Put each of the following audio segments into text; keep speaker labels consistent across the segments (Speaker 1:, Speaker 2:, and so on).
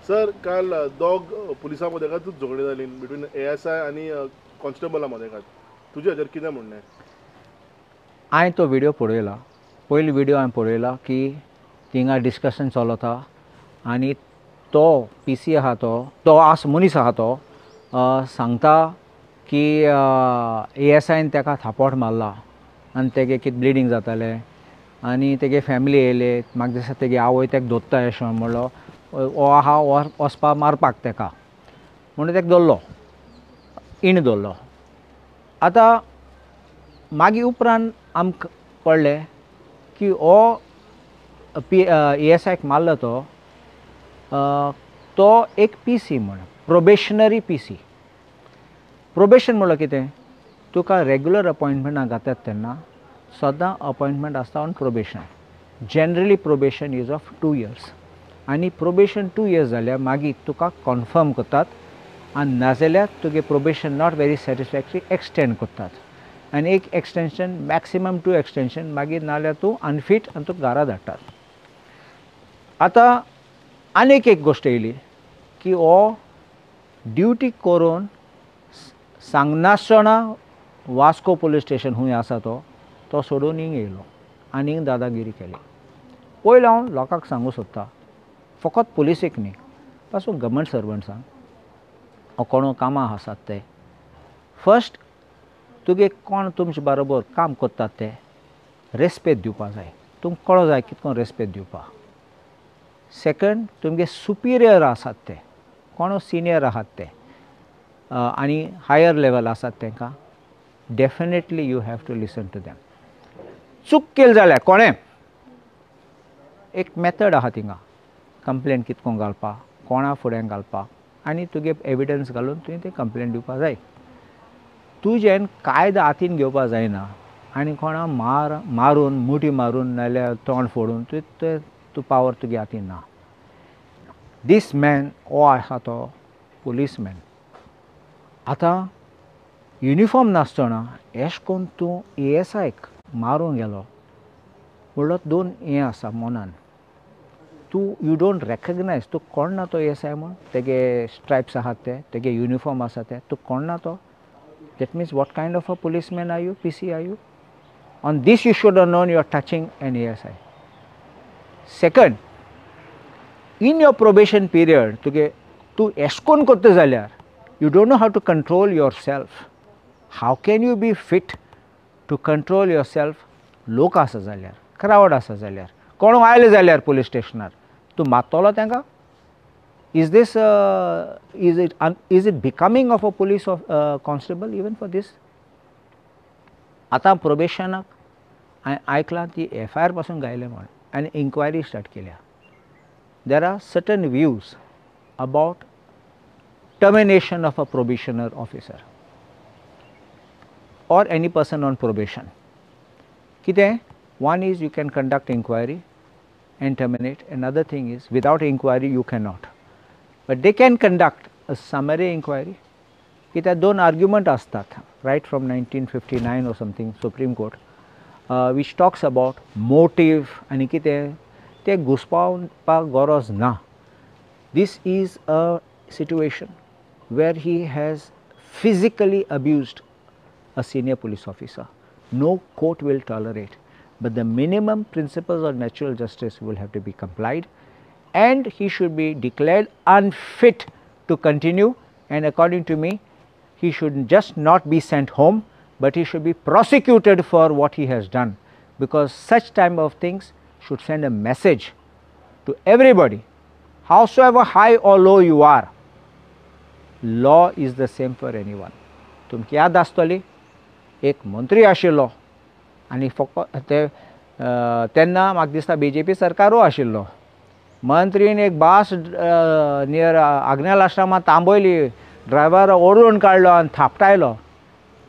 Speaker 1: Sir काल दोग पुलिसां मदेगांतूच झगडी जाली बिटवीन ASI आनी कॉन्स्टेबला मदेगांत. तुजे हाचेर कितें म्हणणें?
Speaker 2: हांवें तो व्हिडिओ पळयला. पयलो व्हिडिओ हांवें पळयला की थिंगा डिस्कशन चलता आनी तो PC आहा तो मनीस आहा तो सांगता की ASIन ताका थापट मारला आनी तेगे कितें ब्लिडींग जातालें आनी तेगे फॅमिली येयले. म्हाका दिसता तेगे आवय ताका दोत्ता अशें म्हणलो हो आहा वचपा मारपाक ताका म्हणून ताका दवरलो, इण दवरलो. आतां मागीर उपरांत आमकां कळ्ळें की हो ASIक मारलो तो एक PC म्हण प्रोबेशनरी PC. प्रोबेशन म्हणल्यार कितें? तुका रेग्युलर अपॉयंटमेंटाक घातात तेन्ना सदां अपॉयंटमेंट आसता on probation. Generally probation is of 2 years आनी प्रोबेशन 2 years जाल्यार मागीर तुका कन्फर्म करतात आनी नाजाल्यार तुगे probation not very satisfactory extend करतात आनी एक एक्सटेंशन मॅक्सिमम 2 एक्सटेंशन मागीर नाल्यार तूं अनफीट आनी तुका घरा धाडटात. आतां आनीक एक गोश्ट येयली की हो ड्युटी करून सांगनासतना वास्को पुलीस स्टेशन खूंय आसा तो सोडून हिंग येयलो आनी हिंग दादागिरी केली. पयलो हांव लोकांक सांगूं सोदतां, फकत पुलिसेक न्ही, पासून गव्हर्मेंट सर्वंट्सांक कोण कामां आसात ते फर्स्ट तुगे कोण तुमचे बरोबर काम करतात ते रेस्पेद दिवपा जाय. तुमकां कळो जाय कितें करून रेस्पेद दिवपा. सेकंड, तुमगे सुपिरियर आसात ते कोण सिनियर आहात ते आनी हायर लेवल आसात तांकां definitely you have to listen to them. चूक केली जाल्यार कोणें एक मेथड आहा थिंगा कंप्लेंट कितें करून घालपा, कोणा फुड्यान घालपा आनी तुगे एविडन्स घालून तुवें तें कंप्लेंट दिवपा जाय. तुजें कायदो हातीन घेवपा जायना आनी कोणा मारून मुठी मारून नाल्यार तोंड फोडून तूं पावर तुगे हातीन ना. दीस मॅन हो आसा तो पुलीसमॅन. आतां युनिफॉर्म नासतना अशें करून तूं ASIक मारूंक गेलो म्हणल्यार दोन हें आसा मनान. यू डोंट रेकग्नायज, तूं कोण ना तो ASI म्हूण, तेगे स्ट्रायप्स आहात ते, तेगे युनिफॉर्म आसा ते, तूं कोण ना तो. That means what kind of a policeman are you, PC are you? On this you should have known you are touching an ASI. Second, in your probation period, तूं अशें करून करता जाल्यार you don't know how to control yourself. How can you be fit to control yourself? लोक आसा जाल्यार, crowd आसा जाल्यार, कोण आयले जाल्यार पुलीस स्टेशनार तूं मारतलो तांकां? Is it becoming of a police constable even for this? आतां प्रोबेशनाक हांवें आयकलां ती FIR पासून गायले म्हण आनी इन्क्वायरी स्टार्ट केल्या. There are certain views about termination of a probationer officer or any person on probation. कितें? One is you can conduct inquiry and terminate. Another thing is without inquiry you cannot. But they can conduct a summary inquiry. कित्याक दोन argument आसतात right from 1959 or something Supreme Court which talks about motive आनी कितें तें घुसपावपाक गरज ना. This is a situation where he has physically abused a senior police officer. No court will tolerate, but the minimum principles of natural justice will have to be complied, and he should be declared unfit to continue, and according to me he should just not be sent home, but he should be prosecuted for what he has done, because such type of things should send a message to everybody, howsoever high or low you are, law is the same for anyone. तुमकां याद आसतली एक मंत्री आशिल्लो आनी फकत तेन्ना म्हाका दिसता BJP सरकारूय आशिल्लो. मंत्रीन एक बास नियर आग्नेल आश्रमांत थांबयली, ड्रायव्हर ओडून काडलो आनी थापटायलो.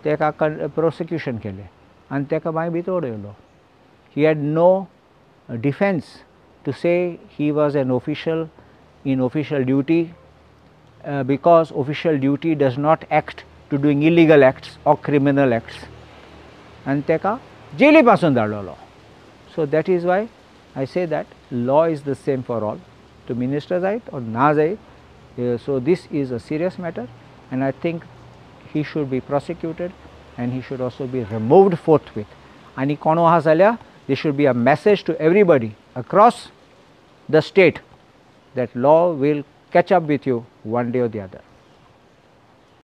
Speaker 2: तेका प्रोसिक्युशन केलें आनी तेका मागीर भितर उडयलो. He had no defense to say he was an official in official duty because official duty does not act to doing illegal acts or criminal acts, आनी तेका जेली पासून धाडलो. So that is why I say that law is the same for all. तो minister जायत और ना जायत. So this is a serious matter, and I think he should be prosecuted and he should also be removed forthwith. आणि कोण आहा जाल्यार there should be a message to everybody across the state that law will catch up with you one day or the other.